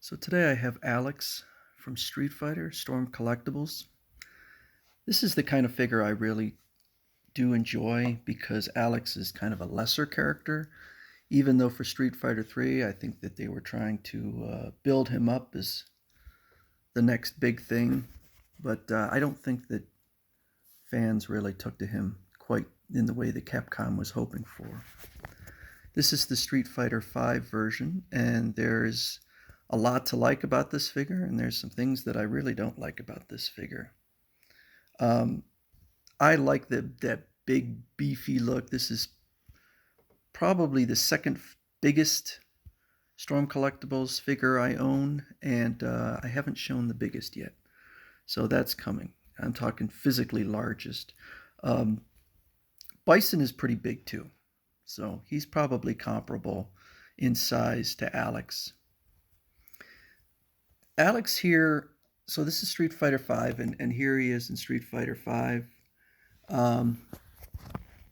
So today I have Alex from Street Fighter, Storm Collectibles. This is the kind of figure I really do enjoy because Alex is kind of a lesser character. Even though for Street Fighter 3, I think that they were trying to build him up as the next big thing. But I don't think that fans really took to him quite in the way that Capcom was hoping for. This is the Street Fighter 5 version, and there's a lot to like about this figure, and there's some things that I really don't like about this figure. Um, I like that big, beefy look. This is probably the second biggest Storm Collectibles figure I own, and I haven't shown the biggest yet. So that's coming. I'm talking physically largest. Um, Bison is pretty big too, so he's probably comparable in size to Alex. Alex here, so this is Street Fighter 5, and here he is in Street Fighter 5. Um,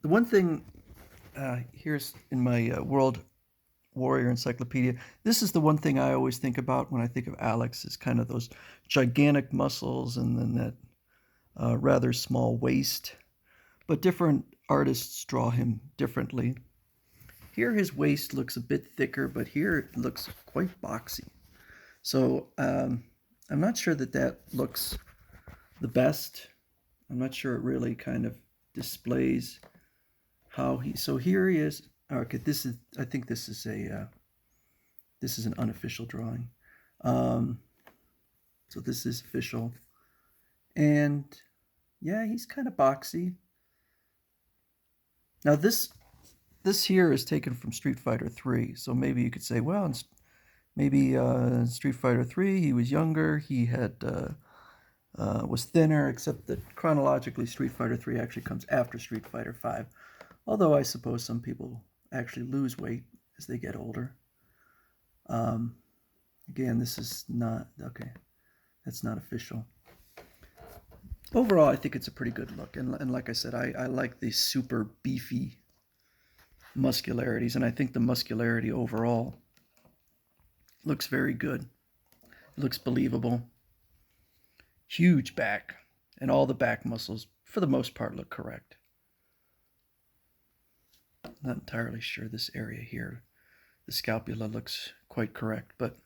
the one thing, here's in my World Warrior Encyclopedia, this is the one thing I always think about when I think of Alex, is kind of those gigantic muscles and then that rather small waist. But different artists draw him differently. Here his waist looks a bit thicker, but here it looks quite boxy. So I'm not sure that that looks the best. I'm not sure it really kind of displays how he. So here he is. Okay, this is. I think this is a. This is an unofficial drawing. Um, so this is official, and yeah, he's kind of boxy. Now this here is taken from Street Fighter 3. So maybe you could say, well, maybe Street Fighter 3 he was younger. He had. Was thinner, except that chronologically Street Fighter 3 actually comes after Street Fighter 5. Although I suppose some people actually lose weight as they get older. Um, Again, this is not, okay, that's not official. Overall, I think it's a pretty good look. And like I said, I like the super beefy muscularities, and I think the muscularity overall looks very good. It looks believable. Huge back, and all the back muscles, for the most part, look correct. Not entirely sure this area here. The scapula looks quite correct, but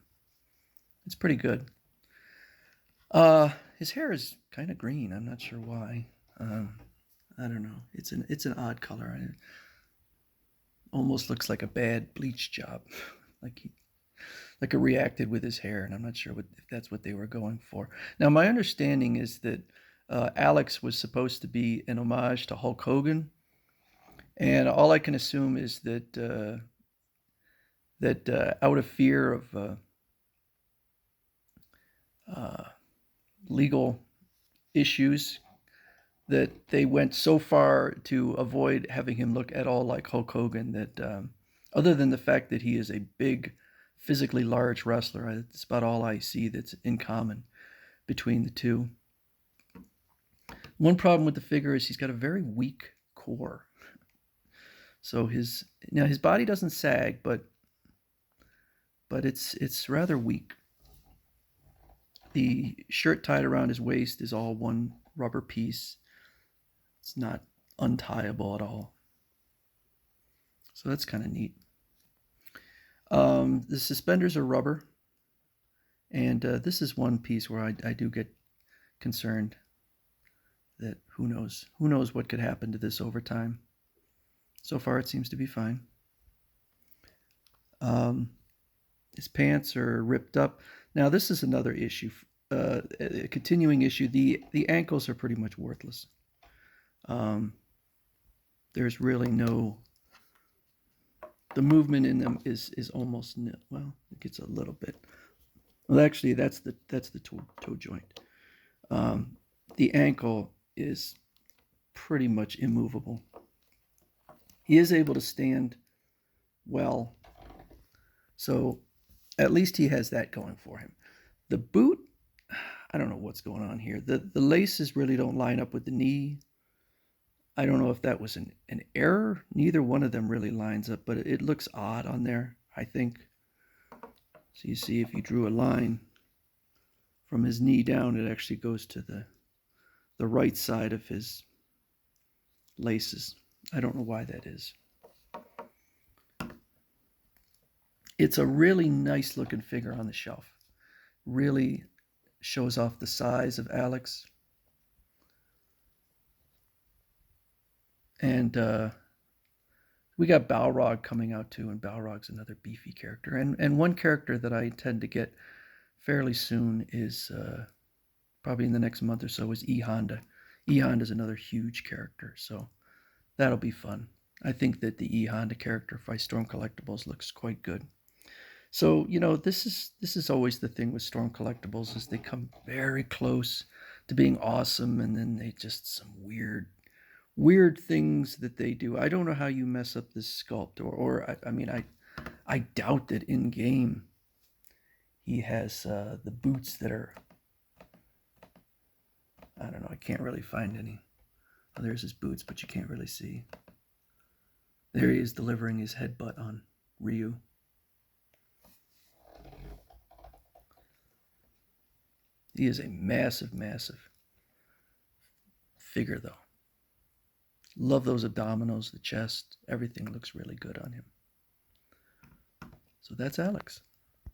it's pretty good. His hair is kind of green. I'm not sure why. I don't know. It's an odd color. It almost looks like a bad bleach job, like he reacted with his hair, and I'm not sure if that's what they were going for. Now, my understanding is that Alex was supposed to be an homage to Hulk Hogan, and all I can assume is that out of fear of legal issues, that they went so far to avoid having him look at all like Hulk Hogan that, other than the fact that he is a big, physically large wrestler, that's about all I see that's in common between the two. One problem with the figure is he's got a very weak core. So his body doesn't sag, but it's rather weak. The shirt tied around his waist is all one rubber piece. It's not untieable at all. So that's kind of neat. The suspenders are rubber, and this is one piece where I do get concerned that who knows what could happen to this over time. So far, it seems to be fine. His pants are ripped up. Now, this is another issue, a continuing issue. The ankles are pretty much worthless. There's really no. The movement in them is almost nil. Well, it gets a little bit. Well, actually, that's the toe joint. The ankle is pretty much immovable. He is able to stand well, so at least he has that going for him. The boot, I don't know what's going on here. The laces really don't line up with the knee. I don't know if that was an error. Neither one of them really lines up, but it looks odd on there, I think. So you see, if you drew a line from his knee down, it actually goes to the right side of his laces. I don't know why that is. It's a really nice looking figure on the shelf. Really shows off the size of Alex. And we got Balrog coming out too, and Balrog's another beefy character. And one character that I intend to get fairly soon is probably in the next month or so is E Honda. E Honda is another huge character, so that'll be fun. I think that the E Honda character by Storm Collectibles looks quite good. So this is always the thing with Storm Collectibles is they come very close to being awesome, and then they just some weird things that they do. I don't know how you mess up this sculpt, I doubt that in game he has the boots that are, I don't know. I can't really find any. Oh, there's his boots, but you can't really see. There he is delivering his headbutt on Ryu. He is a massive, massive figure, though. Love those abdominals, the chest. Everything looks really good on him. So that's Alex.